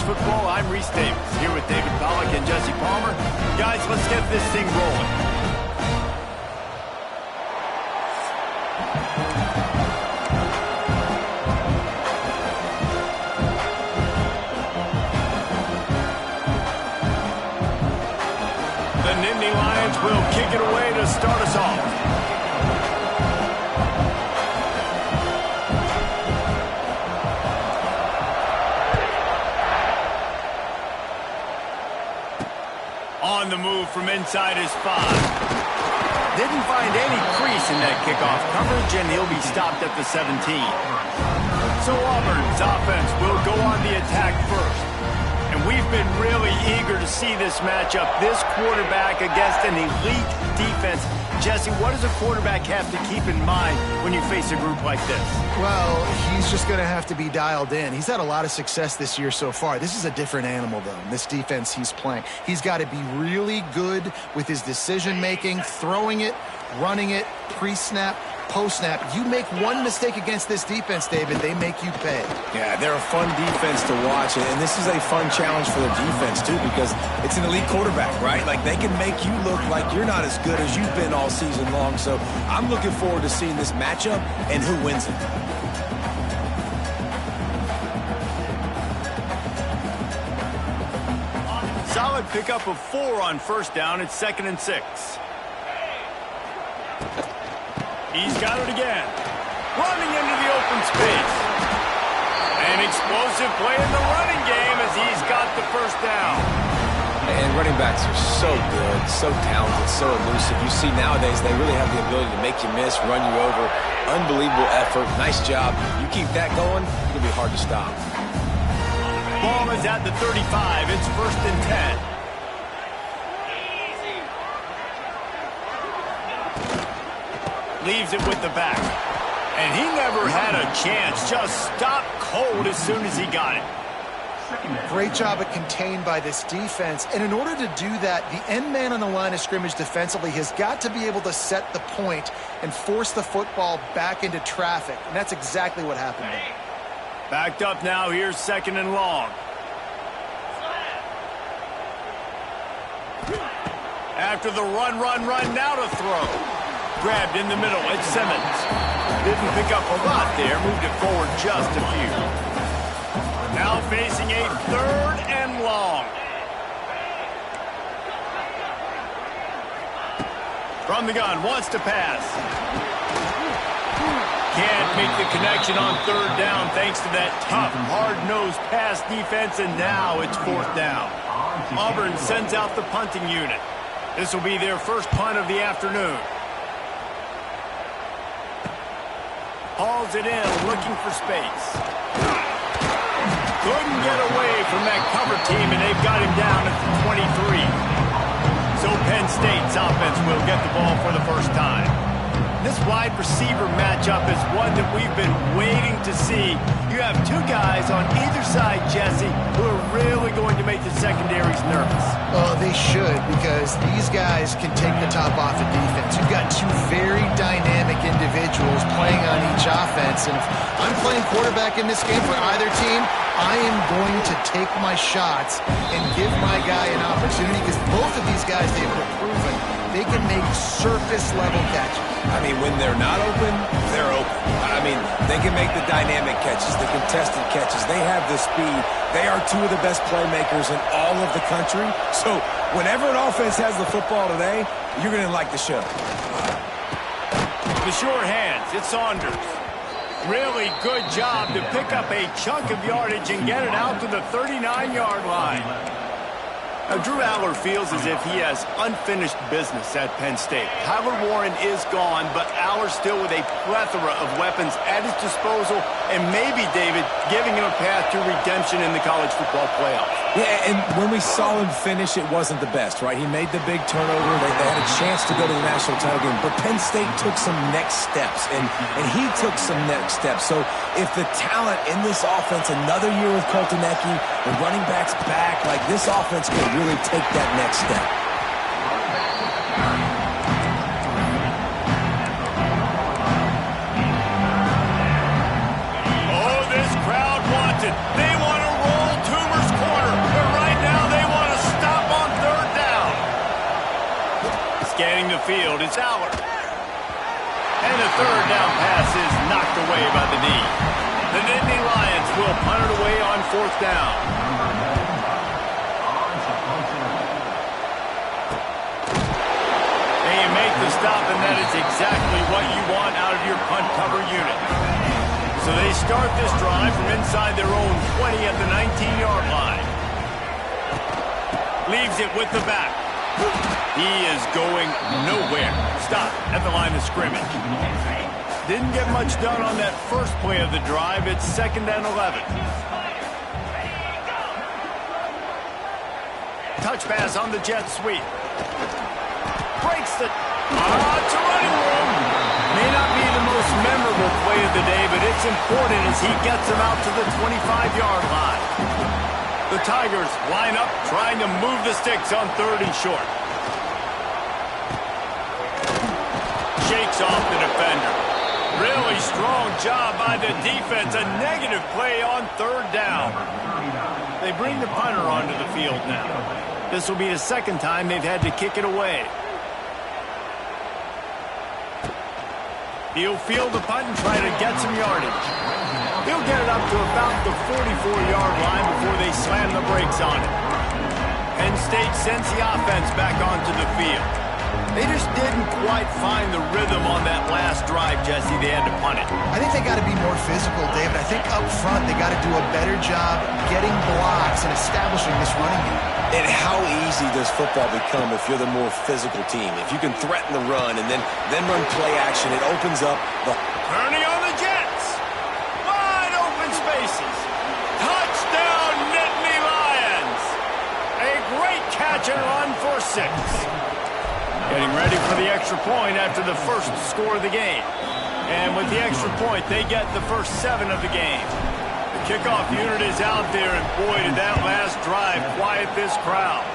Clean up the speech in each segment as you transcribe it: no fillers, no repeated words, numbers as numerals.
Football. I'm Reese Davis, here with David Pollack and Jesse Palmer. Guys, let's get this thing rolling. The Nittany Lions will kick it away to start us off. On the move from inside his 5. Didn't find any crease in that kickoff coverage, and he'll be stopped at the 17. So Auburn's offense will go on the attack first. And we've been really eager to see this matchup, this quarterback against an elite defense. Jesse, what does a quarterback have to keep in mind when you face a group like this? Well, he's just going to have to be dialed in. He's had a lot of success this year so far. This is a different animal, though, this defense he's playing. He's got to be really good with his decision-making, throwing it, running it, pre-snap, post-snap. You make one mistake against this defense, David, they make you pay. Yeah, they're a fun defense to watch, and this is a fun challenge for the defense, too, because it's an elite quarterback, right? Like, they can make you look like you're not as good as you've been all season long, so I'm looking forward to seeing this matchup and who wins it. Solid pickup of 4 on first down. It's 2nd and 6. He's got it again. Running into the open space. An explosive play in the running game as he's got the first down. And running backs are so good, so talented, so elusive. You see nowadays they really have the ability to make you miss, run you over. Unbelievable effort. Nice job. You keep that going, it'll be hard to stop. Ball is at the 35. It's 1st and 10. Leaves it with the back. And he never had a chance. Just stopped cold as soon as he got it. Great job at contained by this defense. And in order to do that, the end man on the line of scrimmage defensively has got to be able to set the point and force the football back into traffic. And that's exactly what happened there. Backed up now. Here's 2nd and long. After the run, now to throw. Grabbed in the middle. It's Simmons. Didn't pick up a lot there. Moved it forward just a few. Now facing a 3rd and long. From the gun. Wants to pass. Can't make the connection on 3rd down thanks to that tough, hard-nosed pass defense, and now it's 4th down. Auburn sends out the punting unit. This will be their first punt of the afternoon. Hauls it in, looking for space. Couldn't get away from that cover team, and they've got him down at the 23. So Penn State's offense will get the ball for the first time. This wide receiver matchup is one that we've been waiting to see. You have 2 guys on either side, Jesse, who are really going to make the secondaries nervous. Oh, they should, because these guys can take the top off of defense. You've got 2 very dynamic individuals playing on each offense. And if I'm playing quarterback in this game for either team, I am going to take my shots and give my guy an opportunity, because both of these guys, they've proven they can make surface-level catches. I mean, when they're not open, they're open. I mean, they can make the dynamic catches, the contested catches. They have the speed. They are 2 of the best playmakers in all of the country. So whenever an offense has the football today, you're going to like the show. The short hands, it's Saunders. Really good job to pick up a chunk of yardage and get it out to the 39-yard line. Now, Drew Allar feels as if he has unfinished business at Penn State. Tyler Warren is gone, but Allar still with a plethora of weapons at his disposal, and maybe, David, giving him a path to redemption in the college football playoff. Yeah, and when we saw him finish, it wasn't the best, right? He made the big turnover. They had a chance to go to the national title game, but Penn State took some next steps, and he took some next steps. So if the talent in this offense, another year with Colton Ecke, the running backs back, like this offense could really take that next step. Oh, this crowd wants it. They want to roll Toomer's corner. field. It's Aller. And the third down pass is knocked away by the D. The Nittany Lions will punt it away on fourth down. And you make the stop, and that is exactly what you want out of your punt cover unit. So they start this drive from inside their own 20 at the 19-yard line. Leaves it with the back. He is going nowhere. Stop at the line of scrimmage. Didn't get much done on that first play of the drive. It's 2nd and 11. Touch pass on the jet sweep. Breaks the... it's a running room. May not be the most memorable play of the day, but it's important as he gets him out to the 25-yard line. The Tigers line up, trying to move the sticks on 3rd and short. Shakes off the defender. Really strong job by the defense. A negative play on 3rd down. They bring the punter onto the field now. This will be the 2nd time they've had to kick it away. He'll field the punt and try to get some yardage. He'll get it up to about the 44-yard line before they slam the brakes on it. Penn State sends the offense back onto the field. They just didn't quite find the rhythm on that last drive, Jesse. They had to punt it. I think they got to be more physical, David. I think up front they got to do a better job getting blocks and establishing this running game. And how easy does football become if you're the more physical team? If you can threaten the run and then run play action, it opens up the... Turning on the Jets. Wide open spaces. Touchdown, Nittany Lions. A great catch and run for 6. Getting ready for the extra point after the first score of the game. And with the extra point, they get the first 7 of the game. The kickoff unit is out there, and boy, did that last drive quiet this crowd.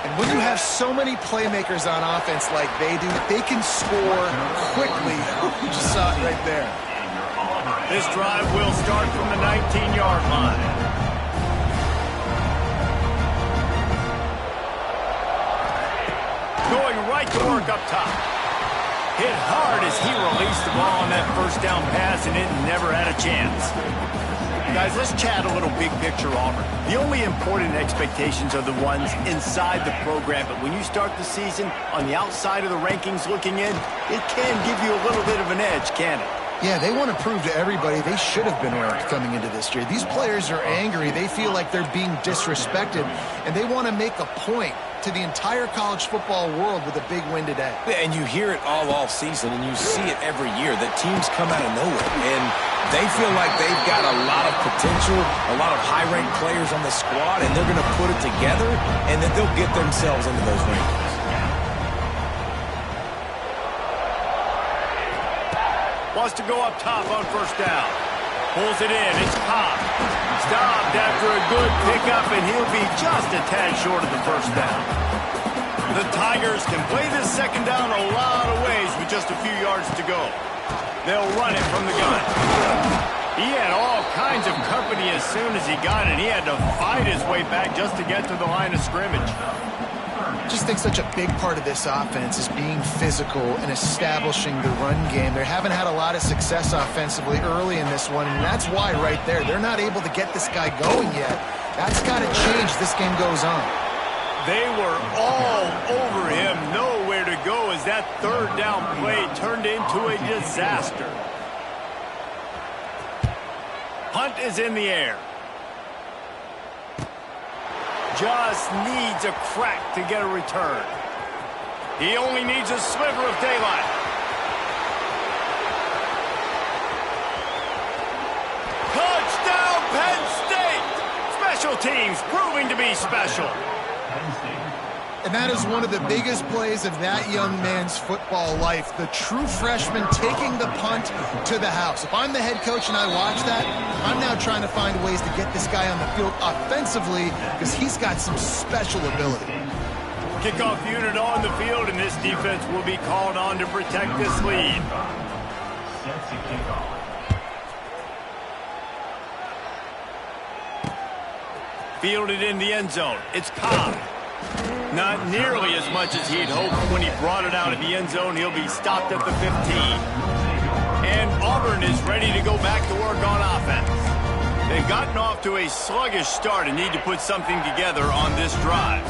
And when you have so many playmakers on offense like they do, they can score quickly. You just saw it right there. This drive will start from the 19-yard line. Going right to work up top. Hit hard as he released the ball on that first down pass, and it never had a chance. Guys, let's chat a little big picture Auburn. The only important expectations are the ones inside the program, but when you start the season on the outside of the rankings looking in, it can give you a little bit of an edge, can it? Yeah, they want to prove to everybody they should have been ranked coming into this year. These players are angry. They feel like they're being disrespected, and they want to make a point to the entire college football world with a big win today. And you hear it all season, and you see it every year, that teams come out of nowhere, and they feel like they've got a lot of potential, a lot of high-ranked players on the squad, and they're going to put it together, and then they'll get themselves into those rankings. Wants to go up top on first down. Pulls it in. It's Cobb. Stopped after a good pickup, and he'll be just a tad short of the first down. The Tigers can play this second down a lot of ways with just a few yards to go. They'll run it from the gun. He had all kinds of company as soon as he got it. He had to fight his way back just to get to the line of scrimmage. I just think such a big part of this offense is being physical and establishing the run game. They haven't had a lot of success offensively early in this one, and that's why right there, they're not able to get this guy going yet. That's got to change as this game goes on. They were all over him, nowhere to go as that third down play turned into a disaster. Punt is in the air. Just needs a crack to get a return. He only needs a sliver of daylight. Touchdown, Penn State! Special teams proving to be special. And that is one of the biggest plays of that young man's football life. The true freshman taking the punt to the house. If I'm the head coach and I watch that, I'm now trying to find ways to get this guy on the field offensively because he's got some special ability. Kickoff unit on the field, and this defense will be called on to protect this lead. Fielded in the end zone. It's Cobb. Not nearly as much as he'd hoped when he brought it out of the end zone. He'll be stopped at the 15. And Auburn is ready to go back to work on offense. They've gotten off to a sluggish start and need to put something together on this drive.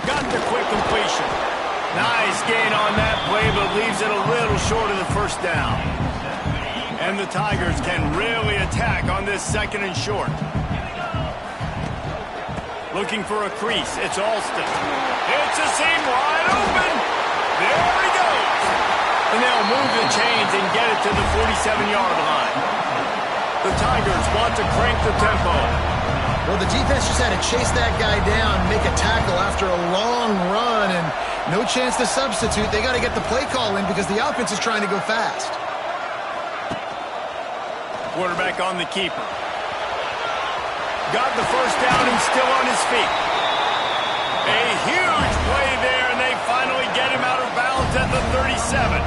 Got the quick completion. Nice gain on that play, but leaves it a little short of the first down. And the Tigers can really attack on this 2nd and short. Looking for a crease. It's Alston. It's a seam wide open. There he goes. And they'll move the chains and get it to the 47-yard line. The Tigers want to crank the tempo. Well, the defense just had to chase that guy down, make a tackle after a long run, and no chance to substitute. They got to get the play call in because the offense is trying to go fast. Quarterback on the keeper. Got the first down and still on his feet. A huge play there, and they finally get him out of bounds at the 37.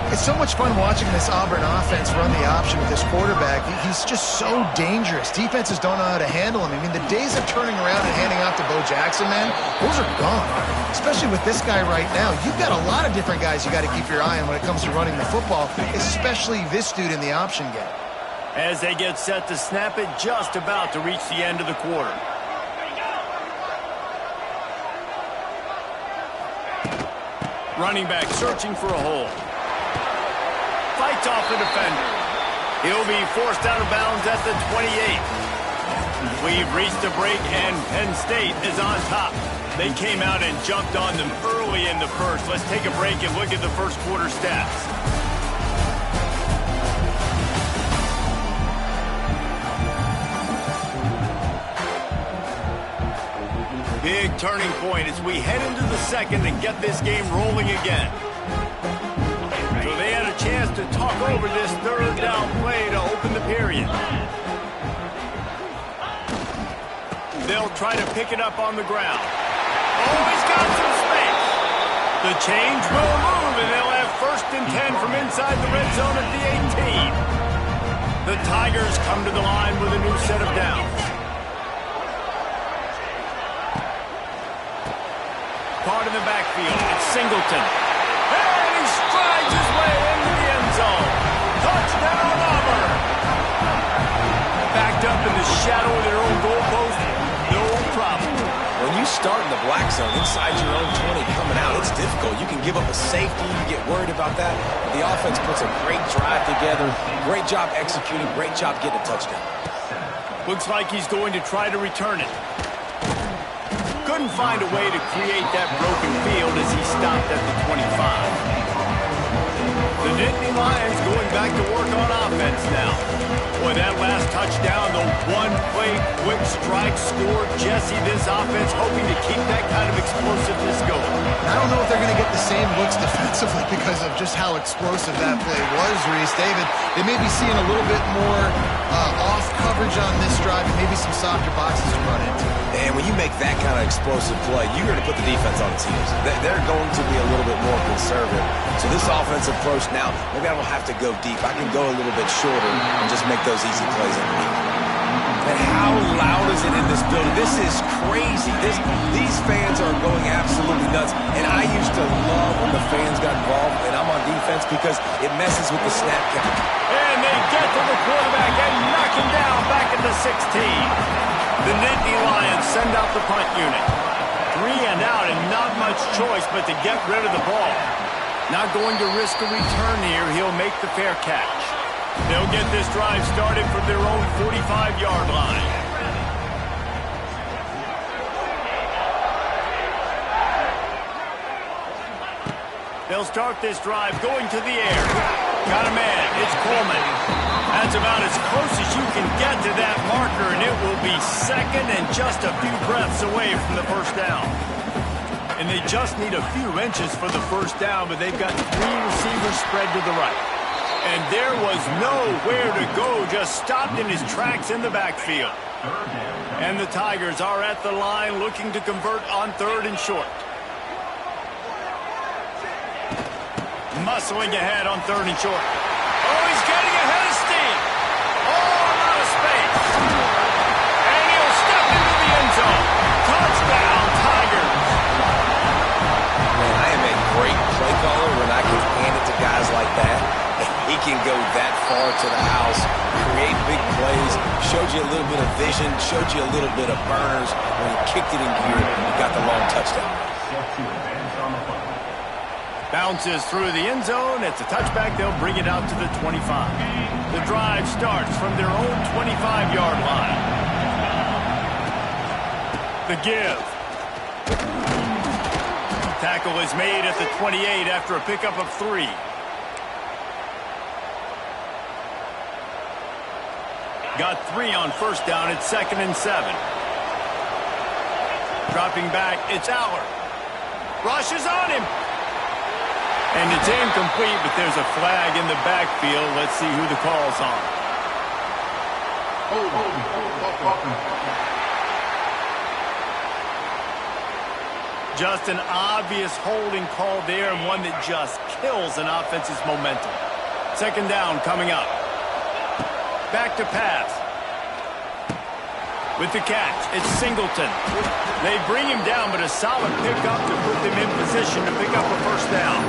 It's so much fun watching this Auburn offense run the option with this quarterback. He's just so dangerous. Defenses don't know how to handle him. I mean, the days of turning around and handing off to Bo Jackson, man, those are gone. Especially with this guy right now. You've got a lot of different guys you got to keep your eye on when it comes to running the football, especially this dude in the option game. As they get set to snap it, just about to reach the end of the quarter. Running back searching for a hole. Fights off the defender. He'll be forced out of bounds at the 28. We've reached a break, and Penn State is on top. They came out and jumped on them early in the first. Let's take a break and look at the first quarter stats. Big turning point as we head into the second and get this game rolling again. So they had a chance to talk over this 3rd down play to open the period. They'll try to pick it up on the ground. Oh, he's got some space. The change will move, and they'll have 1st and 10 from inside the red zone at the 18. The Tigers come to the line with a new set of downs. Part in the backfield. It's Singleton. And he strides his way into the end zone. Touchdown, Auburn. Backed up in the shadow of their own goalpost. No problem. When you start in the black zone inside your own 20 coming out, it's difficult. You can give up a safety. You get worried about that. But the offense puts a great drive together. Great job executing. Great job getting a touchdown. Looks like he's going to try to return it. Couldn't find a way to create that broken field as he stopped at the 25. The Nittany Lions going back to work on offense now. Boy, that last touchdown, the one-play quick strike scored. Jesse, this offense hoping to keep that kind of explosiveness going. I don't know if they're going to get the same looks defensively because of just how explosive that play was, Reese. David, they may be seeing a little bit more off coverage on this drive and maybe some softer boxes to run into. And when you make that kind of explosive play, you're going to put the defense on its heels. They're going to be a little bit more conservative. So this offensive approach now, maybe I don't have to go deep. I can go a little bit shorter and just make those easy plays underneath. And how loud is it in this building? This is crazy. These fans are going absolutely nuts. And I used to love when the fans got involved, and I'm on defense because it messes with the snap count. And they get to the quarterback and knock him down back at the 16. The Nittany Lions send out the punt unit. 3 and out and not much choice but to get rid of the ball. Not going to risk a return here. He'll make the fair catch. They'll get this drive started from their own 45-yard line. They'll start this drive going to the air. Got a man. It's Coleman. That's about as close as you can get to that marker, and it will be second and just a few breaths away from the first down. And they just need a few inches for the first down, but they've got 3 receivers spread to the right. And there was nowhere to go, just stopped in his tracks in the backfield. And the Tigers are at the line looking to convert on 3rd and short. Muscling ahead on 3rd and short. Oh, he's getting ahead of steam. Oh, zone. Touchdown, Tigers. Man, I am a great play caller when I can hand it to guys like that. He can go that far to the house, create big plays, showed you a little bit of vision, showed you a little bit of burners. When he kicked it in gear, he got the long touchdown. Bounces through the end zone. It's a touchback. They'll bring it out to the 25. The drive starts from their own 25-yard line. The give. Tackle is made at the 28 after a pickup of 3. Got 3 on first down. It's 2nd and 7. Dropping back, it's Allard. Rushes on him. And it's incomplete, but there's a flag in the backfield. Let's see who the call's on. Just an obvious holding call there, and one that just kills an offense's momentum. 2nd down coming up. Back to pass. With the catch, it's Singleton. They bring him down, but a solid pickup to put them in position to pick up a first down.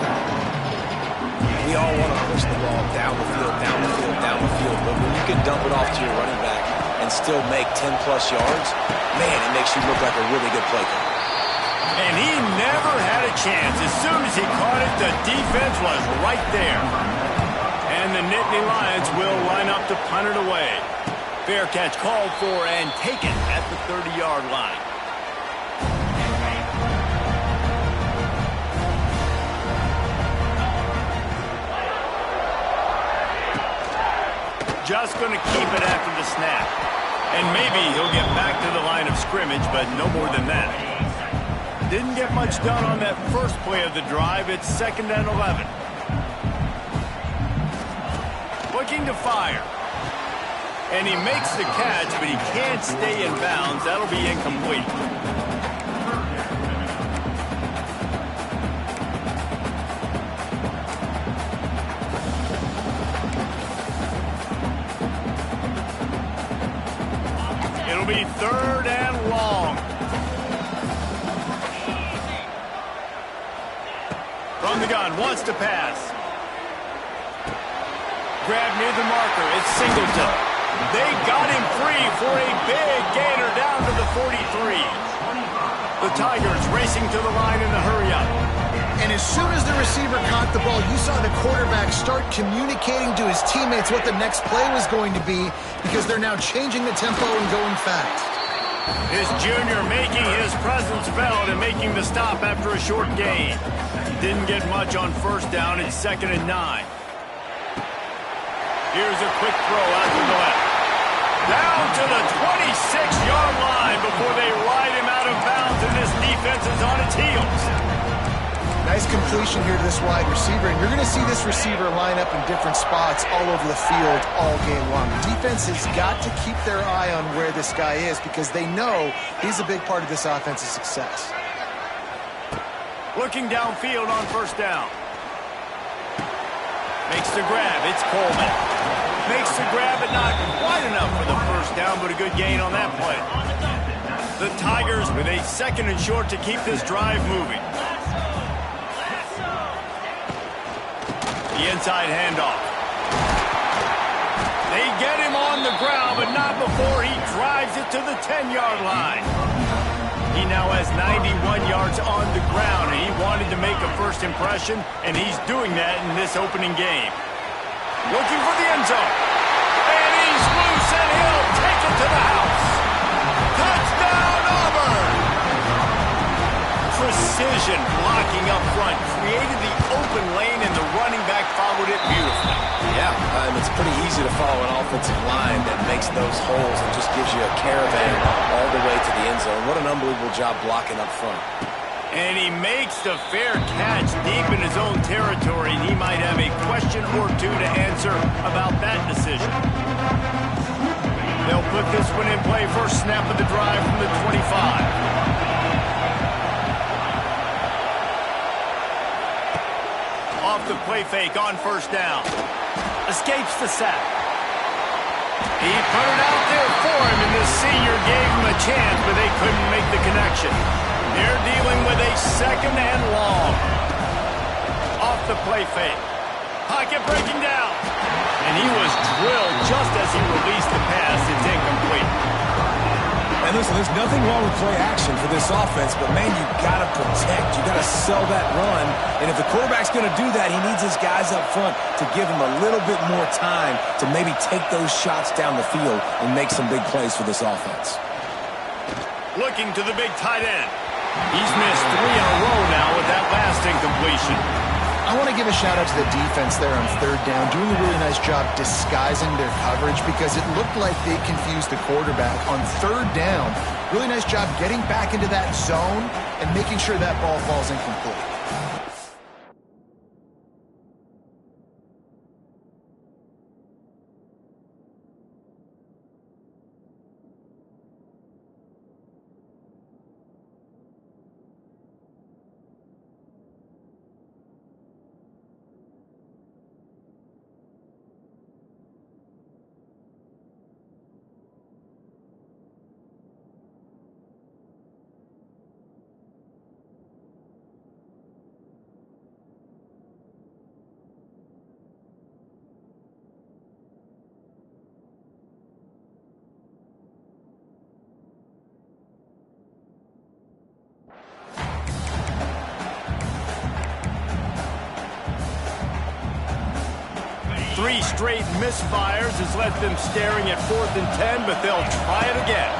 We all want to push the ball down the field, down the field, down the field, but when you can dump it off to your running back and still make 10-plus yards, man, it makes you look like a really good play caller. And he never had a chance. As soon as he caught it, the defense was right there. And the Nittany Lions will line up to punt it away. Fair catch called for and taken at the 30-yard line. Just going to keep it after the snap. And maybe he'll get back to the line of scrimmage, but no more than that. Didn't get much done on that first play of the drive. It's 2nd and 11. Looking to fire. And he makes the catch, but he can't stay in bounds. That'll be incomplete. It'll be 3rd and long. From the gun, wants to pass. Grab near the marker, it's Singleton. They got him free for a big gainer down to the 43. The Tigers racing to the line in the hurry-up. And as soon as the receiver caught the ball, you saw the quarterback start communicating to his teammates what the next play was going to be, because they're now changing the tempo and going fast. His junior making his presence felt and making the stop after a short gain. Didn't get much on first down. It's 2nd and 9. Here's a quick throw out to the left. Down to the 26-yard line before they ride him out of bounds, and this defense is on its heels. Nice completion here to this wide receiver, and you're going to see this receiver line up in different spots all over the field all game long. The defense has got to keep their eye on where this guy is, because they know he's a big part of this offense's success. Looking downfield on first down. Makes the grab. It's Coleman. Makes the grab, but not quite enough for the first down, but a good gain on that play. The Tigers with a 2nd and short to keep this drive moving. The inside handoff. They get him on the ground, but not before he drives it to the 10-yard line. He now has 91 yards on the ground, and he wanted to make a first impression, and he's doing that in this opening game. Looking for the end zone. And he's loose, and he'll take it to the house. Touchdown, Auburn! Precision blocking up front. Created the open lane, and the running back followed it beautifully. Yeah, it's pretty easy to follow an offensive line that makes those holes and just gives you a caravan all the way to the end zone. What an unbelievable job blocking up front. And he makes the fair catch deep in his own territory, and he might have a question or two to answer about that decision. They'll put this one in play. First snap of the drive from the 25. Off the play fake on first down. Escapes the sack. He put it out there for him, and the senior gave him a chance, but they couldn't make the connection. They're dealing with a second and long. Off the play fake. Pocket breaking down. And he was drilled just as he released the pass. It's incomplete. And listen, there's nothing wrong with play action for this offense, but, man, you got to protect. You got to sell that run. And if the quarterback's going to do that, he needs his guys up front to give him a little bit more time to maybe take those shots down the field and make some big plays for this offense. Looking to the big tight end. He's missed 3 in a row now with that last incompletion. I want to give a shout-out to the defense there on third down, doing a really nice job disguising their coverage because it looked like they confused the quarterback on third down. Really nice job getting back into that zone and making sure that ball falls incomplete. Three straight misfires has left them staring at 4th and 10, but they'll try it again.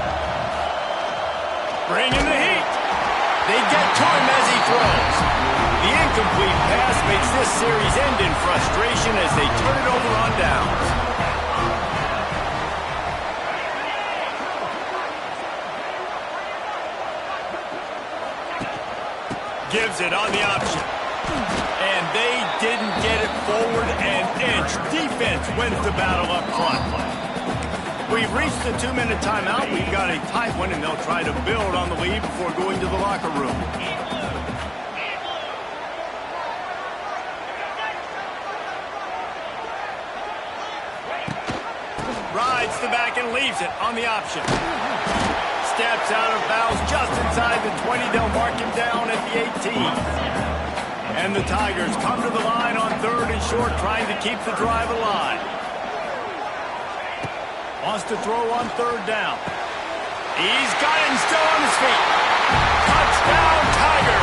Bringing the heat. They get to him as he throws. The incomplete pass makes this series end in frustration as they turn it over on downs. Gives it on the option. And they didn't get it forward an inch. Defense wins the battle up front. We've reached the 2-minute timeout. We've got a tight one, and they'll try to build on the lead before going to the locker room. Rides the back and leaves it on the option. Steps out of bounds just inside the 20. They'll mark him down at the 18. And the Tigers come to the line on 3rd and short, trying to keep the drive alive. Wants to throw on 3rd down. He's got him still on his feet. Touchdown, Tiger.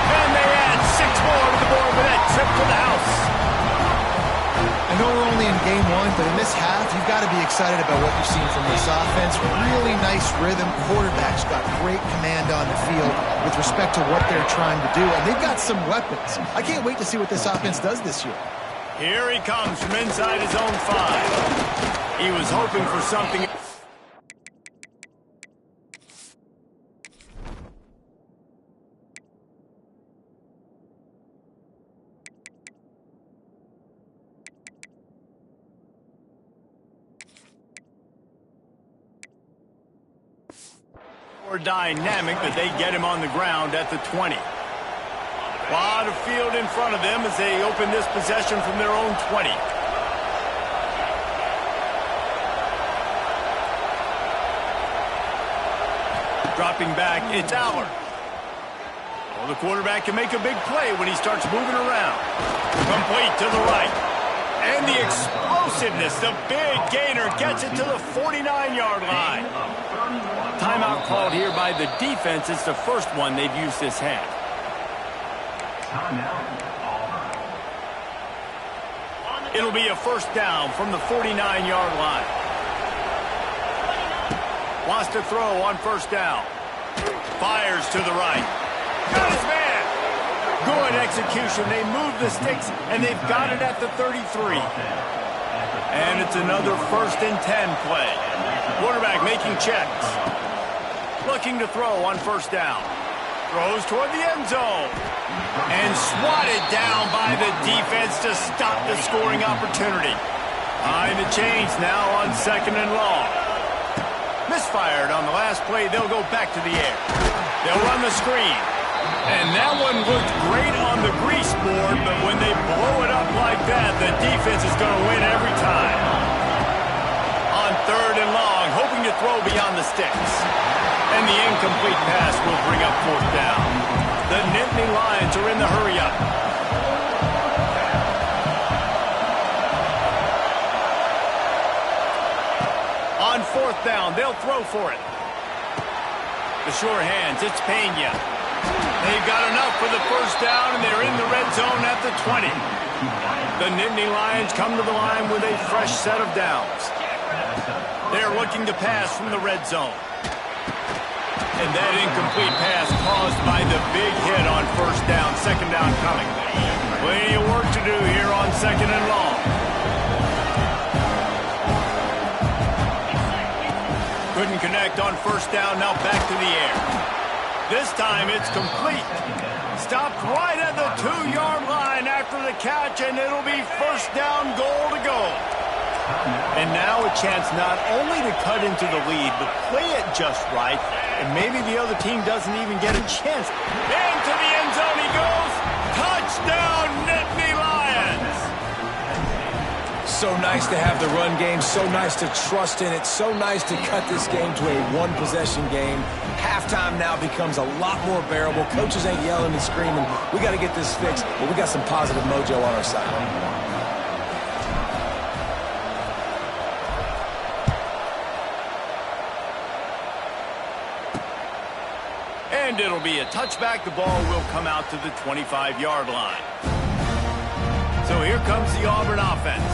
And they add 6 more to the board with that trip to the house. I know we're only in game 1, but in this half, you've got to be excited about what you've seen from this offense. Really nice rhythm. Quarterback's got great command on the field with respect to what they're trying to do, and they've got some weapons. I can't wait to see what this offense does this year. Here he comes from inside his own 5. He was hoping for something. More dynamic, but they get him on the ground at the 20. A lot of field in front of them as they open this possession from their own 20. Dropping back, it's Allard. Well, the quarterback can make a big play when he starts moving around. Complete to the right. And the explosiveness, the big gainer gets it to the 49-yard line. Timeout called here by the defense. It's the first one they've used this half. It'll be a first down from the 49-yard line. Wants to throw on first down. Fires to the right. Got his man. Good execution. They move the sticks, and they've got it at the 33. And it's another 1st and 10 play. Quarterback making checks. Looking to throw on first down. Throws toward the end zone. And swatted down by the defense to stop the scoring opportunity. Behind the chains now on 2nd and long. Misfired on the last play. They'll go back to the air. They'll run the screen. And that one looked great on the grease board, but when they blow it up like that, the defense is going to win every time. On long, hoping to throw beyond the sticks. And the incomplete pass will bring up 4th down. The Nittany Lions are in the hurry-up. On 4th down, they'll throw for it. The sure hands, it's Pena. They've got enough for the 1st down, and they're in the red zone at the 20. The Nittany Lions come to the line with a fresh set of downs. They're looking to pass from the red zone. And that incomplete pass caused by the big hit on 1st down, 2nd down coming. Plenty of work to do here on 2nd and long. Couldn't connect on 1st down, now back to the air. This time it's complete. Stopped right at the 2-yard line after the catch, and it'll be 1st down, goal to go. And now a chance not only to cut into the lead, but play it just right, and maybe the other team doesn't even get a chance. Into the end zone he goes. Touchdown, Nittany Lions! So nice to have the run game, so nice to trust in it, so nice to cut this game to a one-possession game. Halftime now becomes a lot more bearable. Coaches ain't yelling and screaming. We got to get this fixed, but we got some positive mojo on our side. And it'll be a touchback. The ball will come out to the 25-yard line. So here comes the Auburn offense.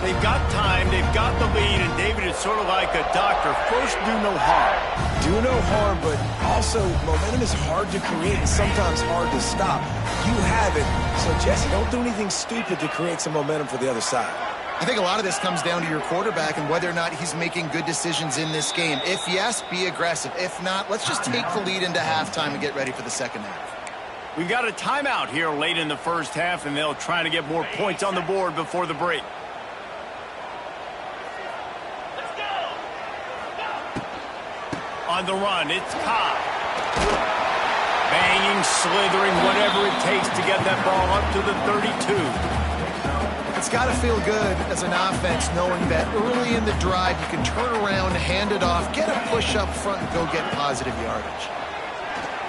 They've got time, they've got the lead, and David is sort of like a doctor. First, do no harm. Do no harm, but also momentum is hard to create and sometimes hard to stop. You have it, so Jesse, don't do anything stupid to create some momentum for the other side. I think a lot of this comes down to your quarterback and whether or not he's making good decisions in this game. If yes, be aggressive. If not, let's just take the lead into halftime and get ready for the 2nd half. We got a timeout here late in the 1st half, and they'll try to get more points on the board before the break. On the run, it's Cobb. Banging, slithering, whatever it takes to get that ball up to the 32. It's got to feel good as an offense knowing that early in the drive you can turn around, hand it off, get a push up front, and go get positive yardage.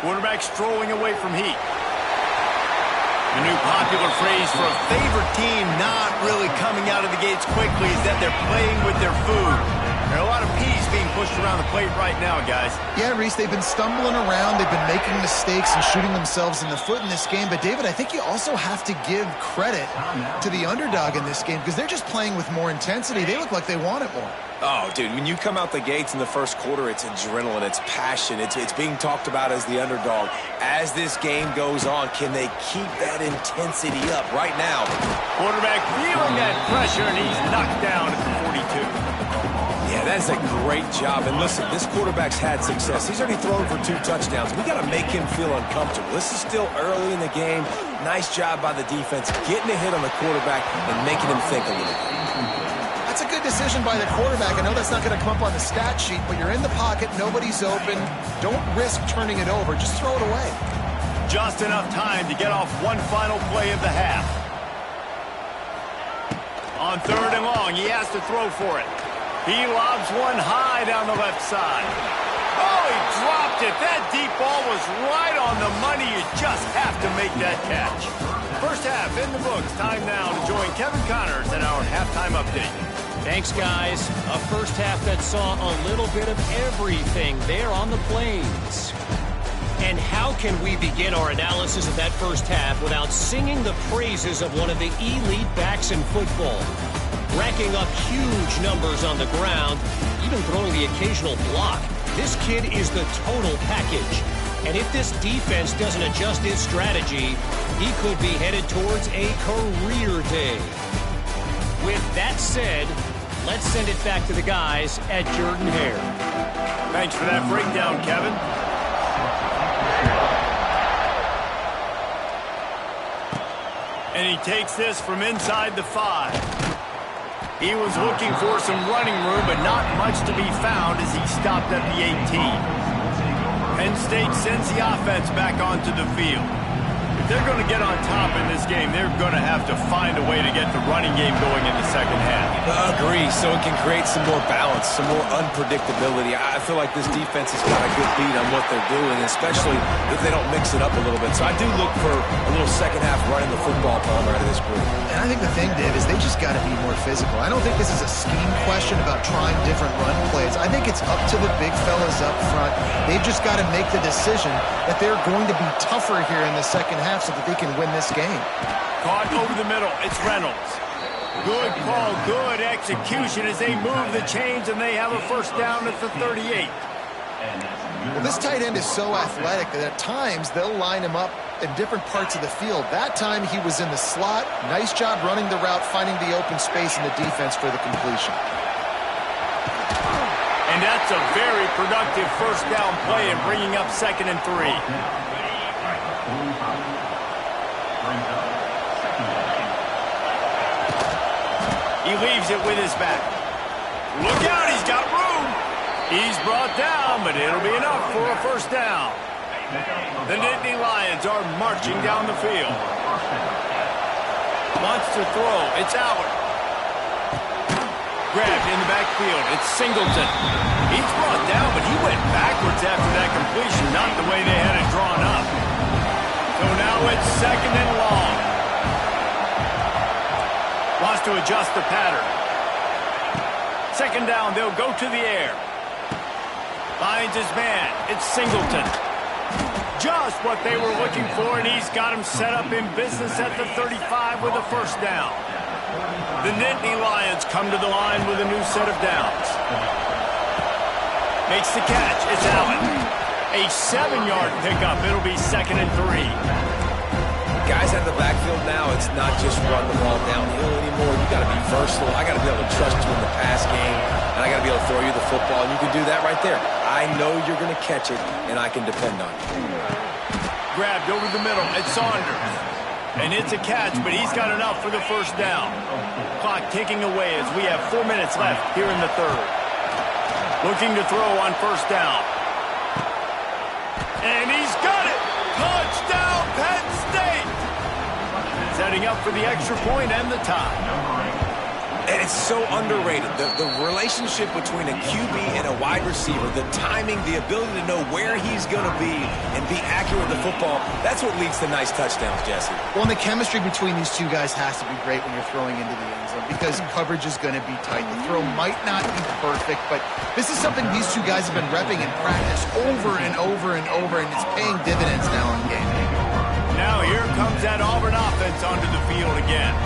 Quarterback strolling away from heat. The new popular phrase for a favorite team not really coming out of the gates quickly is that they're playing with their food. There are a lot of peas being pushed around the plate right now, guys. Yeah, Reese, they've been stumbling around. They've been making mistakes and shooting themselves in the foot in this game. But, David, I think you also have to give credit to the underdog in this game because they're just playing with more intensity. They look like they want it more. Oh, dude, when you come out the gates in the 1st quarter, it's adrenaline, it's passion, it's being talked about as the underdog. As this game goes on, can they keep that intensity up right now? Quarterback feeling that pressure, and he's knocked down at the 42. Yeah, that's a great job. And listen, this quarterback's had success. He's already thrown for 2 touchdowns. We got to make him feel uncomfortable. This is still early in the game. Nice job by the defense, getting a hit on the quarterback and making him think a little bit. That's a good decision by the quarterback. I know that's not going to come up on the stat sheet, but you're in the pocket, nobody's open. Don't risk turning it over. Just throw it away. Just enough time to get off one final play of the half. On 3rd and long, he has to throw for it. He lobs one high down the left side. Oh, he dropped it. That deep ball was right on the money. You just have to make that catch. 1st half in the books. Time now to join Kevin Connors in our halftime update. Thanks, guys. A 1st half that saw a little bit of everything there on the Plains. And how can we begin our analysis of that 1st half without singing the praises of one of the elite backs in football? Racking up huge numbers on the ground, even throwing the occasional block. This kid is the total package. And if this defense doesn't adjust its strategy, he could be headed towards a career day. With that said, let's send it back to the guys at Jordan-Hare. Thanks for that breakdown, Kevin. And he takes this from inside the 5. He was looking for some running room, but not much to be found as he stopped at the 18. Penn State sends the offense back onto the field. If they're going to get on top in this game, they're going to have to find a way to get the running game going in the second half. Agree. So it can create some more balance, some more unpredictability. I feel like this defense has got a good beat on what they're doing, especially if they don't mix it up a little bit. So I do look for a little second half running the football, Palmer, out of this group. And I think the thing, Dave, is they just got to be more physical. I don't think this is a scheme question about trying different run plays. I think it's up to the big fellas up front. They've just got to make the decision that they're going to be tougher here in the second half so that they can win this game. Caught over the middle. It's Reynolds. Good call, good execution as they move the chains, and they have a first down at the 38. Well, this tight end is so athletic that at times they'll line him up in different parts of the field. That time he was in the slot. Nice job running the route, finding the open space in the defense for the completion. And that's a very productive first down play and bringing up 2nd and 3. He leaves it with his back. Look out, he's got room. He's brought down, but it'll be enough for a first down. The Nittany Lions are marching down the field. Wants to throw. It's Allard. Grabbed in the backfield. It's Singleton. He's brought down, but he went backwards after that completion, not the way they had it drawn up. So now it's 2nd and long. Wants to adjust the pattern. 2nd down, they'll go to the air. Finds his man. It's Singleton. Just what they were looking for, and he's got him set up in business at the 35 with a first down. The Nittany Lions come to the line with a new set of downs. Makes the catch. It's Allen. A 7-yard pickup. It'll be 2nd and 3. Guys out of the backfield now, it's not just run the ball downhill anymore. You got to be versatile. I got to be able to trust you in the pass game, and I got to be able to throw you the football, and you can do that right there. I know you're going to catch it, and I can depend on you. Grabbed over the middle. It's Saunders. And it's a catch, but he's got enough for the first down. Clock ticking away as we have 4 minutes left here in the 3rd. Looking to throw on first down. And he's got it! Touchdown, Penn State! Setting up for the extra point and the tie. And it's so underrated. The relationship between a QB and a wide receiver, the timing, the ability to know where he's going to be and be accurate with the football, that's what leads to nice touchdowns, Jesse. Well, and the chemistry between these two guys has to be great when you're throwing into the end zone because coverage is going to be tight. The throw might not be perfect, but this is something these two guys have been repping in practice over and over and over, and it's paying dividends now in game day. Now here comes that Auburn offense onto the field again.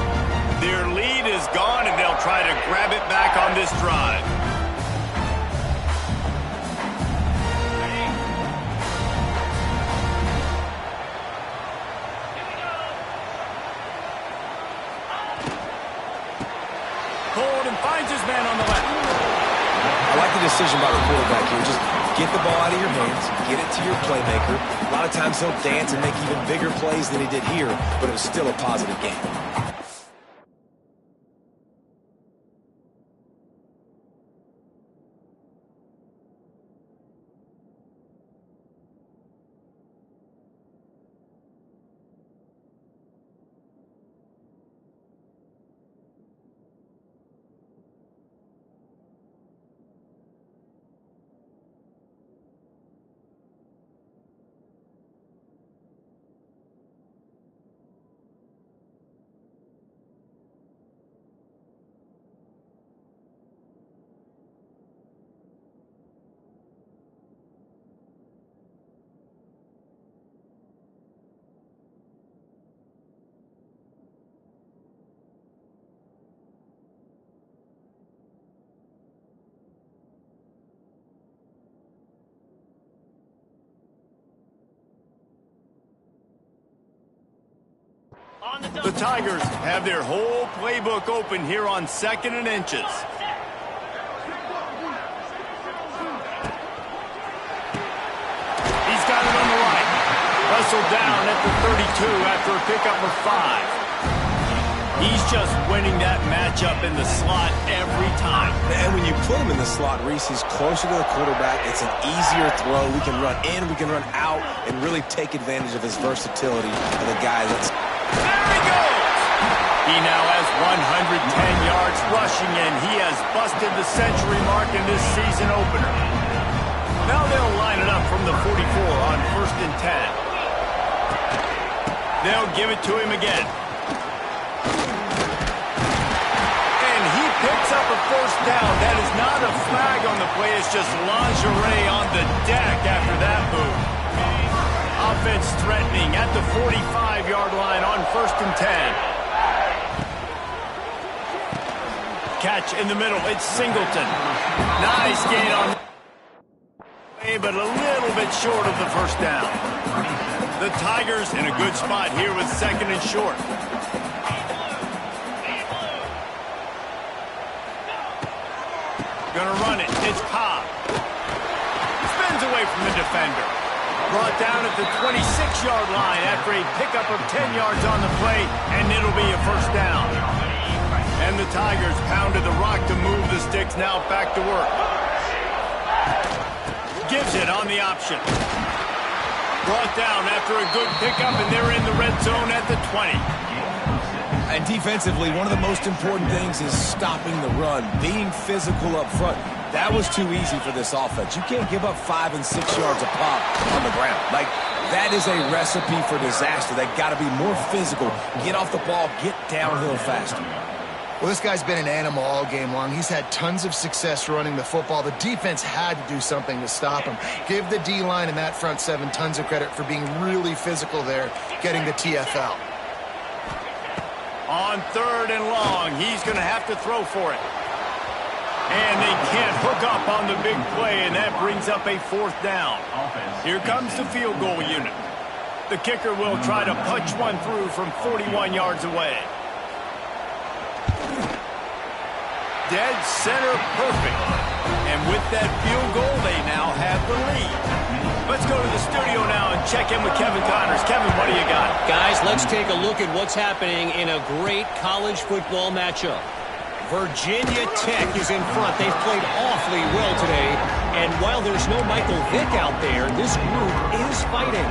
Their lead is gone, and they'll try to grab it back on this drive. Pulled and finds his man on the left. I like the decision by the quarterback here. Just get the ball out of your hands, get it to your playmaker. A lot of times he'll dance and make even bigger plays than he did here, but it was still a positive game. The Tigers have their whole playbook open here on 2nd and inches. He's got it on the right. Wrestled down at the 32 after a pickup of 5. He's just winning that matchup in the slot every time. And when you put him in the slot, Reese, he's closer to the quarterback. It's an easier throw. We can run in, we can run out, and really take advantage of his versatility of the guy that's... There he goes! He now has 110 yards rushing, and he has busted the century mark in this season opener. Now they'll line it up from the 44 on 1st and 10. They'll give it to him again. Picks up a first down. That is not a flag on the play. It's just lingerie on the deck after that move. Offense threatening at the 45-yard line on 1st and 10. Catch in the middle. It's Singleton. Nice gain on the but a little bit short of the first down. The Tigers in a good spot here with 2nd and short. Gonna run it. It's Cobb. Spins away from the defender. Brought down at the 26-yard line after a pickup of 10 yards on the play, and it'll be a first down. And the Tigers pounded the rock to move the sticks. Now back to work. Gives it on the option. Brought down after a good pickup, and they're in the red zone at the 20. And defensively, one of the most important things is stopping the run, being physical up front. That was too easy for this offense. You can't give up 5 and 6 yards a pop on the ground. Like, that is a recipe for disaster. They've got to be more physical, get off the ball, get downhill faster. Well, this guy's been an animal all game long. He's had tons of success running the football. The defense had to do something to stop him. Give the D-line and that front 7 tons of credit for being really physical there, getting the TFL. On 3rd and long, he's going to have to throw for it. And they can't hook up on the big play, and that brings up a 4th down. Here comes the field goal unit. The kicker will try to punch one through from 41 yards away. Dead center perfect. And with that field goal, they now have the lead. Let's go to the studio now and check in with Kevin Connors. Kevin, what do you got? Guys, let's take a look at what's happening in a great college football matchup. Virginia Tech is in front. They've played awfully well today. And while there's no Michael Vick out there, this group is fighting.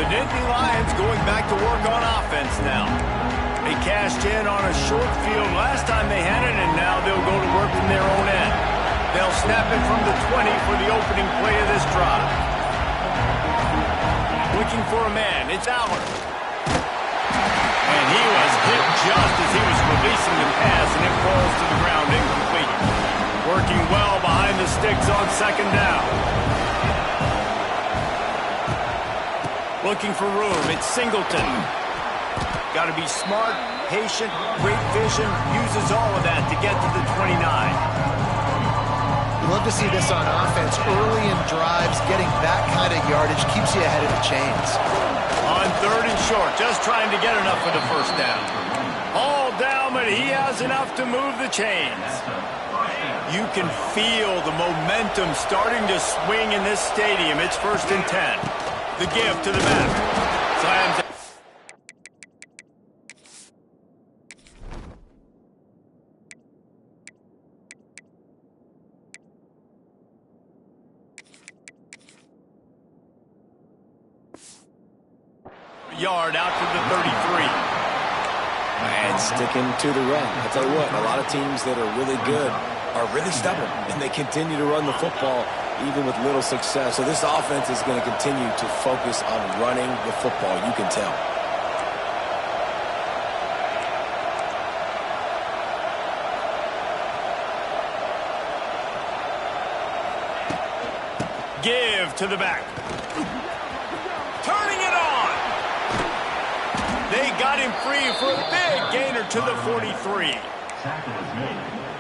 The Nittany Lions going back to work on offense now. They cashed in on a short field last time they had it, and now they'll go to work from their own end. They'll snap it from the 20 for the opening play of this drive. Looking for a man. It's Aller. And he was hit just as he was releasing the pass, and it falls to the ground incomplete. Working well behind the sticks on 2nd down. Looking for room. It's Singleton. Got to be smart, patient, great vision. Uses all of that to get to the 29. Love to see this on offense. Early in drives, getting that kind of yardage keeps you ahead of the chains. On 3rd and short, just trying to get enough for the first down. All down, but he has enough to move the chains. You can feel the momentum starting to swing in this stadium. It's 1st and 10. The give to the back. Slams it. Yard out to the 33. And sticking to the run. I'll tell you what, a lot of teams that are really good are really stubborn, and they continue to run the football even with little success. So this offense is going to continue to focus on running the football, you can tell. Give to the back. Turning it on. They got him free for a big gainer to the 43.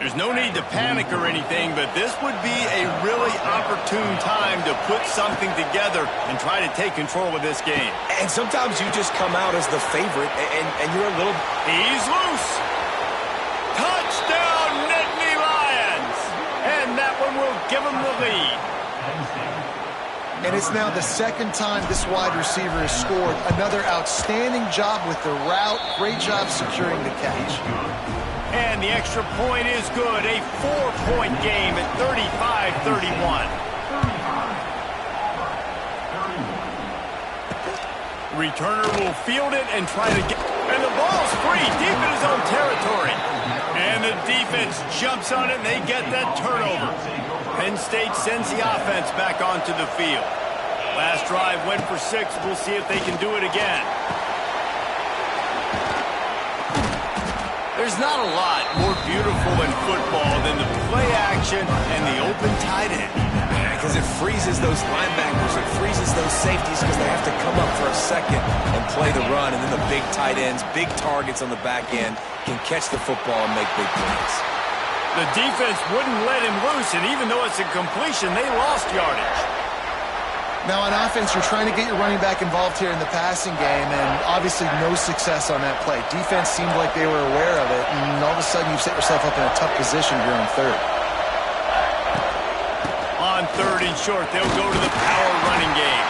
There's no need to panic or anything, but this would be a really opportune time to put something together and try to take control of this game. And sometimes you just come out as the favorite, and you're a little... He's loose. Touchdown, Nittany Lions. And that one will give them the lead. And it's now the second time this wide receiver has scored. Another outstanding job with the route. Great job securing the catch. And the extra point is good. A 4-point game at 35-31. Returner will field it and try to get... And the ball's free deep in his own territory. And the defense jumps on it and they get that turnover. Penn State sends the offense back onto the field. Last drive went for 6. We'll see if they can do it again. There's not a lot more beautiful in football than the play action and the open tight end. Because it freezes those linebackers, it freezes those safeties because they have to come up for a second and play the run, and then the big tight ends, big targets on the back end can catch the football and make big plays. The defense wouldn't let him loose, and even though it's a completion, they lost yardage. Now on offense, you're trying to get your running back involved here in the passing game, and obviously no success on that play. Defense seemed like they were aware of it, and all of a sudden you've set yourself up in a tough position here on third. On 3rd and short, they'll go to the power running game.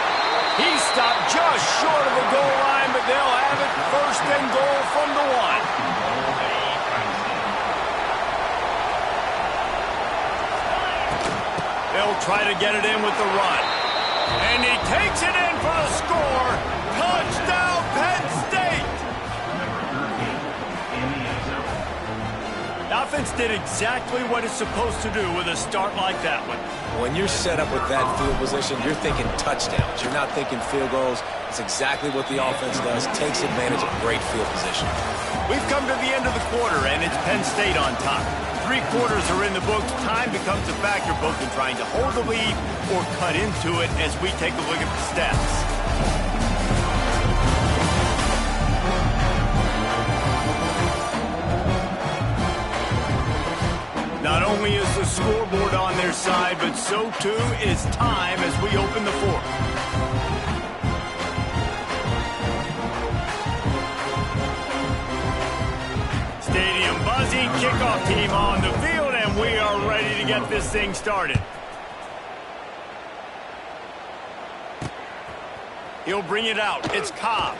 He stopped just short of the goal line, but they'll have it 1st and goal from the 1. They'll try to get it in with the run. And he takes it in for the score. Touchdown, Penn State! The offense did exactly what it's supposed to do with a start like that one. When you're set up with that field position, you're thinking touchdowns. You're not thinking field goals. It's exactly what the offense does. Takes advantage of great field position. We've come to the end of the quarter, and it's Penn State on top. 3 quarters are in the books. Time becomes a factor both in trying to hold the lead or cut into it as we take a look at the stats. Not only is the scoreboard on their side, but so too is time as we open the 4th. Stadium buzzing, kickoff team on the field, and we are ready to get this thing started. He'll bring it out. It's Cobb.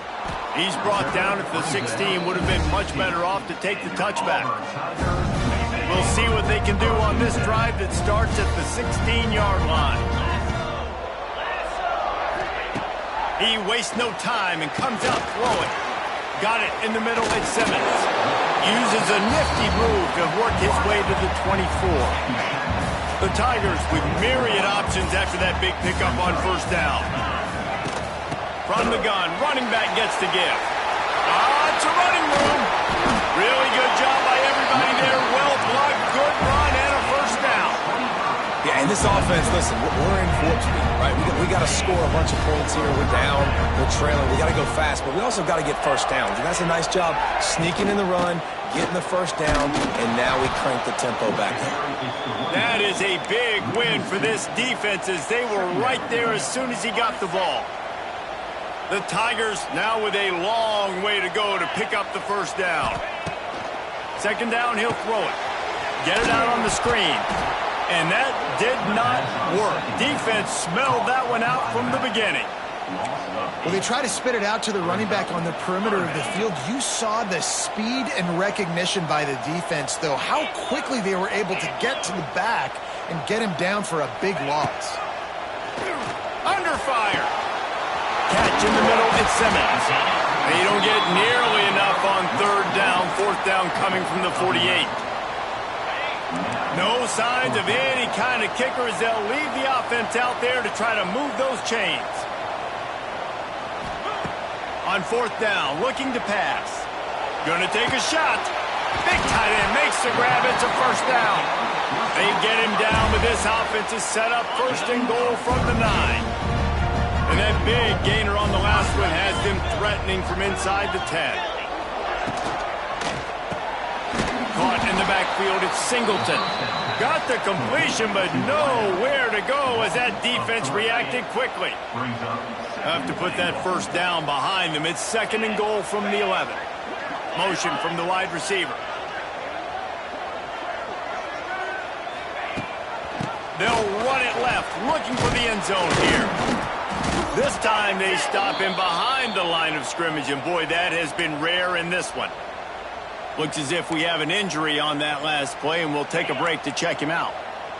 He's brought down at the 16. Would have been much better off to take the touchback. We'll see what they can do on this drive that starts at the 16-yard line. He wastes no time and comes out throwing. Got it in the middle. It's Simmons. Uses a nifty move to work his way to the 24. The Tigers with myriad options after that big pickup on 1st down. From the gun, running back gets to give. It's a running room. Really good job by everybody there. Well blocked, good run, and a 1st down. Yeah, and this offense, listen, we're in warp speed, right? We got to score a bunch of points here. We're down, we're trailing. We got to go fast, but we also got to get 1st downs. And that's a nice job sneaking in the run, getting the 1st down, and now we crank the tempo back up. That is a big win for this defense as they were right there as soon as he got the ball. The Tigers now with a long way to go to pick up the 1st down. 2nd down, he'll throw it. Get it out on the screen. And that did not work. Defense smelled that one out from the beginning. Well, they try to spit it out to the running back on the perimeter of the field. You saw the speed and recognition by the defense, though. How quickly they were able to get to the back and get him down for a big loss. Under fire. Catch in the middle, it's Simmons. They don't get nearly enough on 3rd down. 4th down coming from the 48. No signs of any kind of kicker as they'll leave the offense out there to try to move those chains. On 4th down, looking to pass. Gonna take a shot. Big tight end makes the grab. It's a 1st down. They get him down, but this offense is set up 1st and goal from the 9. And that big gainer on the last one has them threatening from inside the 10. Caught in the backfield, it's Singleton. Got the completion, but nowhere to go as that defense reacted quickly. Have to put that 1st down behind them. It's 2nd and goal from the 11. Motion from the wide receiver. They'll run it left, looking for the end zone here. This time they stop him behind the line of scrimmage, and boy, that has been rare in this one. Looks as if we have an injury on that last play, and we'll take a break to check him out.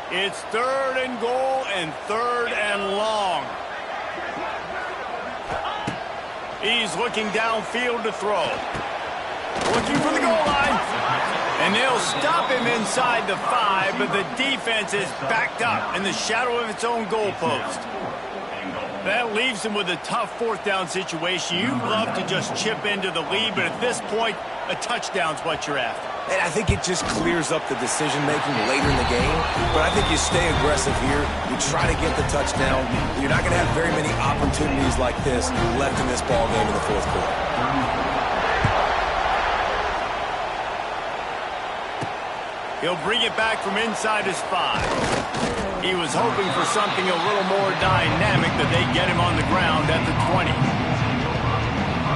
It's 3rd and goal and 3rd and long. He's looking downfield to throw. Looking for the goal line. And they'll stop him inside the 5, but the defense is backed up in the shadow of its own goalpost. That leaves him with a tough 4th down situation. You'd love to just chip into the lead, but at this point, a touchdown's what you're after. And I think it just clears up the decision-making later in the game. But I think you stay aggressive here. You try to get the touchdown. You're not going to have very many opportunities like this left in this ball game in the 4th quarter. He'll bring it back from inside his 5. He was hoping for something a little more dynamic, that they get him on the ground at the 20.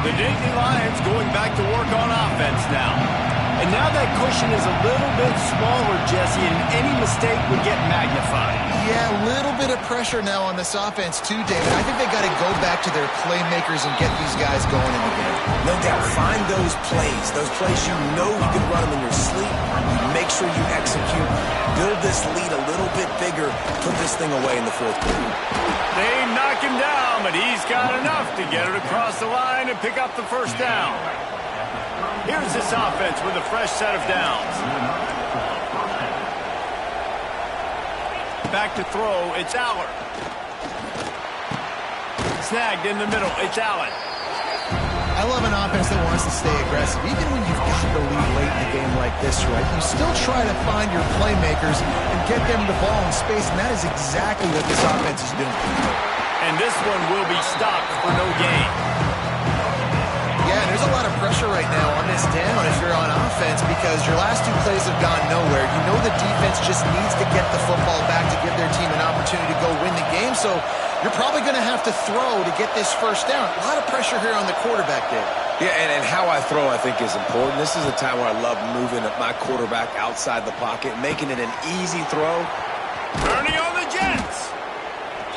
The Nittany Lions going back to work on offense now. And now that cushion is a little bit smaller, Jesse, and any mistake would get magnified. Yeah, a little bit of pressure now on this offense too, David. I think they got to go back to their playmakers and get these guys going in the game. No doubt. Find those plays you know you can run them in your sleep. Make sure you execute. Build this lead a little bit bigger. Put this thing away in the 4th quarter. They knock him down, but he's got enough to get it across the line and pick up the 1st down. Here's this offense with a fresh set of downs. Back to throw, it's Aller. Snagged in the middle, it's Allen. I love an offense that wants to stay aggressive. Even when you've got the lead late in the game like this, right, you still try to find your playmakers and get them the ball in space, and that is exactly what this offense is doing. And this one will be stopped for no gain. Yeah, there's a lot of pressure right now on this down if you're on offense, because your last 2 plays have gone nowhere. You know the defense just needs to get the football back to give their team an opportunity to go win the game, so you're probably going to have to throw to get this 1st down. A lot of pressure here on the quarterback, Dave. Yeah, and how I throw, I think, is important. This is a time where I love moving my quarterback outside the pocket, making it an easy throw. Turning on the Jets.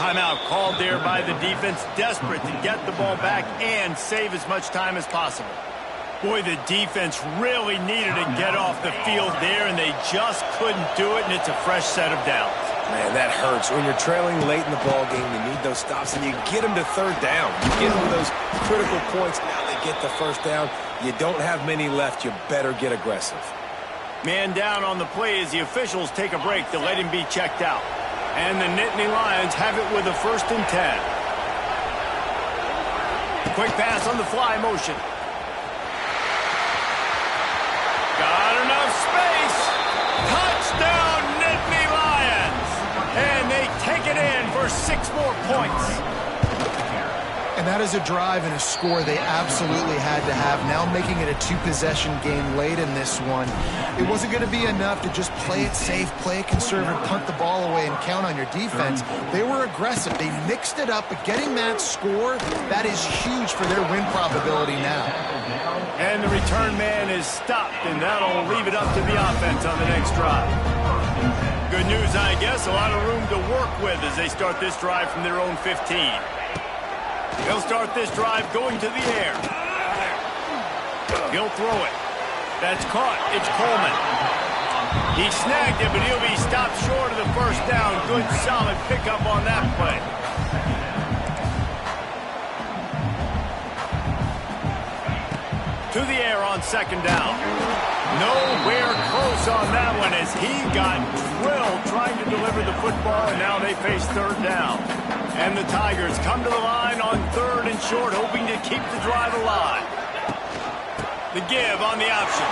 Timeout called there by the defense, desperate to get the ball back and save as much time as possible. Boy, the defense really needed to get off the field there, and they just couldn't do it, and it's a fresh set of downs. Man, that hurts. When you're trailing late in the ball game, you need those stops, and you get them to 3rd down. You get them to those critical points. Now they get the 1st down. You don't have many left. You better get aggressive. Man down on the play as the officials take a break to let him be checked out. And the Nittany Lions have it with a 1st and 10. Quick pass on the fly motion. Got enough space. Touchdown, Nittany Lions. And they take it in for 6 more points. And that is a drive and a score they absolutely had to have. Now making it a 2-possession game late in this one. It wasn't going to be enough to just play it safe, play it conservative, punt the ball away, and count on your defense. They were aggressive. They mixed it up, but getting that score, that is huge for their win probability now. And the return man is stopped, and that'll leave it up to the offense on the next drive. Good news, I guess. A lot of room to work with as they start this drive from their own 15. He'll start this drive going to the air. He'll throw it. That's caught. It's Coleman. He snagged it, but he'll be stopped short of the 1st down. Good, solid pickup on that play. To the air on 2nd down. Nowhere close on that one as he got drilled trying to deliver the football, and now they face 3rd down. And the Tigers come to the line on 3rd and short, hoping to keep the drive alive. The give on the option.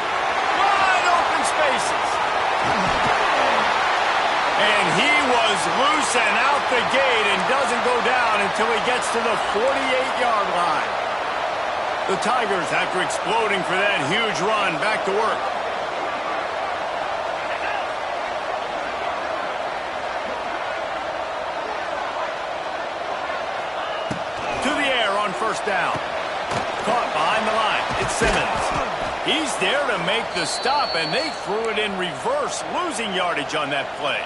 Wide open spaces. And he was loose and out the gate and doesn't go down until he gets to the 48-yard line. The Tigers, after exploding for that huge run, back to work. To the air on 1st down. Caught behind the line. It's Simmons. He's there to make the stop, and they threw it in reverse, losing yardage on that play.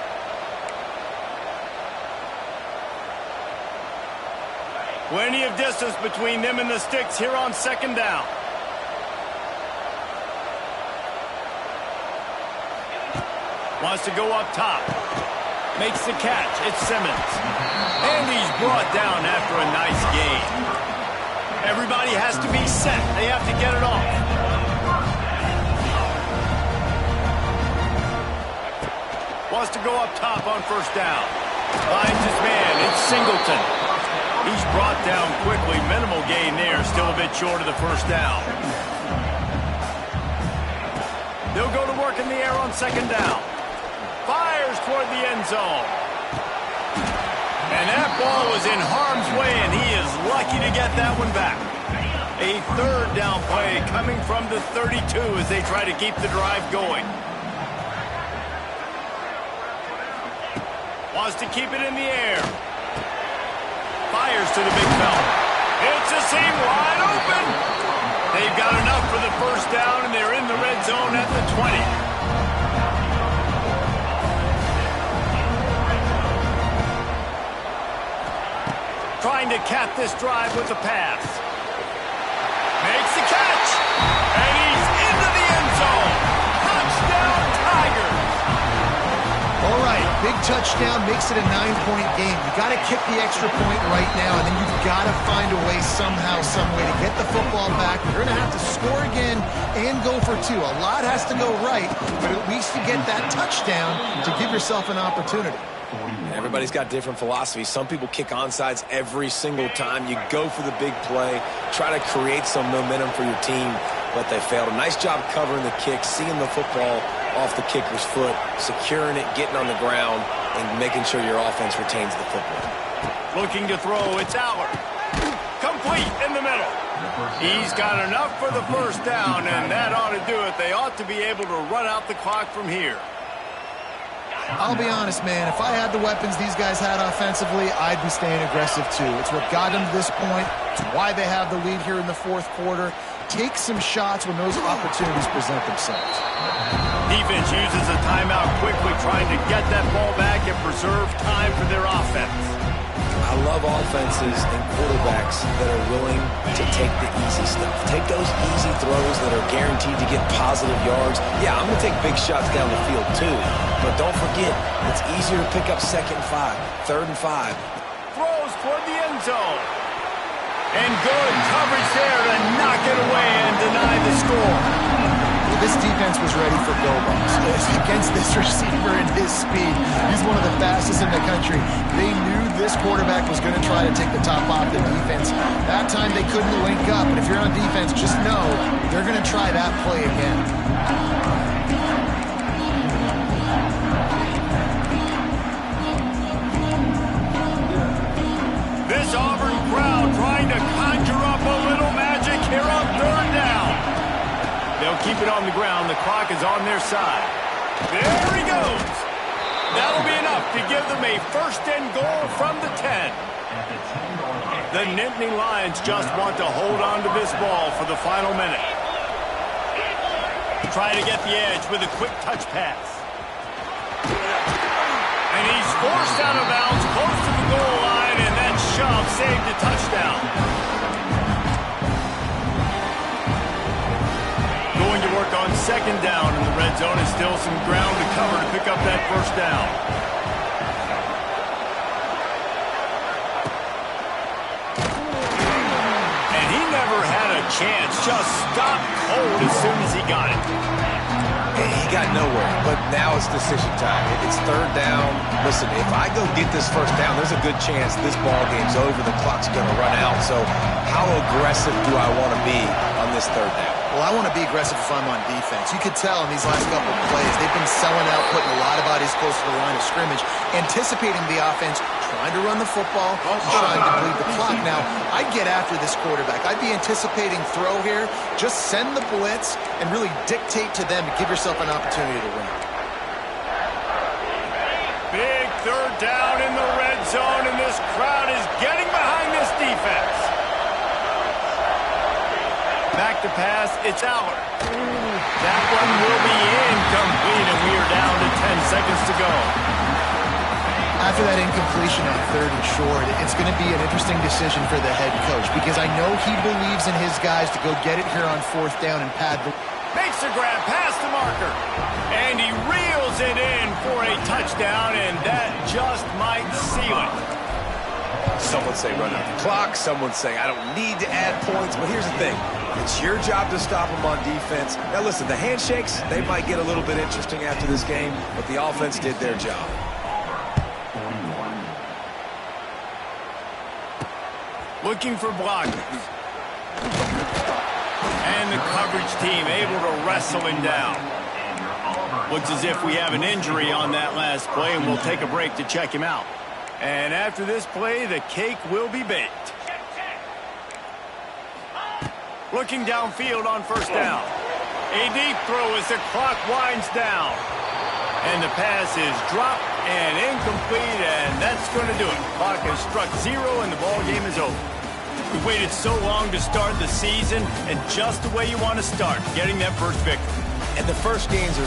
Plenty of distance between them and the sticks here on second down. Wants to go up top. Makes the catch. It's Simmons. And he's brought down after a nice gain. Everybody has to be set. They have to get it off. Wants to go up top on first down. Finds his man. It's Singleton. He's brought down quickly. Minimal gain there. Still a bit short of the first down. They'll go to work in the air on second down. Fires toward the end zone. And that ball was in harm's way, and he is lucky to get that one back. A third down play coming from the 32 as they try to keep the drive going. Wants to keep it in the air. Fires to the big fella. It's a seam wide open. They've got enough for the first down, and they're in the red zone at the 20. Trying to cap this drive with a pass. Makes the catch. And he's into the end zone. Touchdown, Tigers. All right, big touchdown makes it a 9-point game. You got to kick the extra point right now, and then you've got to find a way somehow, some way to get the football back. You're going to have to score again and go for two. A lot has to go right, but at least you get that touchdown to give yourself an opportunity. Everybody's got different philosophies. Some people kick onside every single time. You go for the big play, try to create some momentum for your team, but they failed. A nice job covering the kick, seeing the football off the kicker's foot, securing it, getting on the ground, and making sure your offense retains the football. Looking to throw, it's Allard. Complete in the middle. He's got enough for the first down, and that ought to do it. They ought to be able to run out the clock from here. I'll be honest, man, if I had the weapons these guys had offensively, I'd be staying aggressive too. It's what got them to this point. It's why they have the lead here in the fourth quarter. Take some shots when those opportunities present themselves. Defense uses a timeout quickly, trying to get that ball back and preserve time for their offense. I love offenses and quarterbacks that are willing to take the easy stuff. Take those easy throws that are guaranteed to get positive yards. Yeah, I'm going to take big shots down the field too. But don't forget, it's easier to pick up 2nd and 5, 3rd and 5. Throws toward the end zone. And good coverage there to knock it away and deny the score. This defense was ready for go-balls. Against this receiver and his speed, he's one of the fastest in the country. They knew this quarterback was going to try to take the top off the defense. That time they couldn't link up, but if you're on defense, just know they're going to try that play again. This Auburn crowd trying to conjure up a little magic here on third down. They'll keep it on the ground. The clock is on their side. There he goes. That'll be enough to give them a 1st and goal from the 10. The Nittany Lions just want to hold on to this ball for the final minute. Trying to get the edge with a quick touch pass. And he's forced out of bounds close to the goal line, and that shove saved a touchdown. Going to work on 2nd down in the red zone, and still some ground to cover to pick up that first down. And he never had a chance, just stopped cold as soon as he got it. He got nowhere, but now it's decision time. It's 3rd down. Listen, if I go get this first down, there's a good chance this ball game's over. The clock's going to run out. So how aggressive do I want to be on this 3rd down? Well, I want to be aggressive if I'm on defense. You could tell in these last couple of plays, they've been selling out, putting a lot of bodies close to the line of scrimmage, anticipating the offense, trying to run the football, trying to bleed the clock. Now, I'd get after this quarterback. I'd be anticipating throw here. Just send the blitz and really dictate to them to give yourself an opportunity to win. Big 3rd down in the red zone, and this crowd is getting behind this defense. Back to pass, it's Allard. That one will be incomplete, and we are down to 10 seconds to go. After that incompletion on 3rd and short, it's going to be an interesting decision for the head coach because I know he believes in his guys to go get it here on 4th down and pad the... Makes the grab past the marker. And he reels it in for a touchdown, and that just might seal it. Some would say run out the clock. Some would say I don't need to add points. But here's the thing. It's your job to stop them on defense. Now, listen, the handshakes, they might get a little bit interesting after this game, but the offense did their job. Looking for blockers. And the coverage team able to wrestle him down. Looks as if we have an injury on that last play, and we'll take a break to check him out. And after this play, the cake will be baked. Looking downfield on 1st down. A deep throw as the clock winds down. And the pass is dropped and incomplete, and that's going to do it. Clock has struck 0, and the ball game is over. We waited so long to start the season, and just the way you want to start, getting that first victory. And the first games are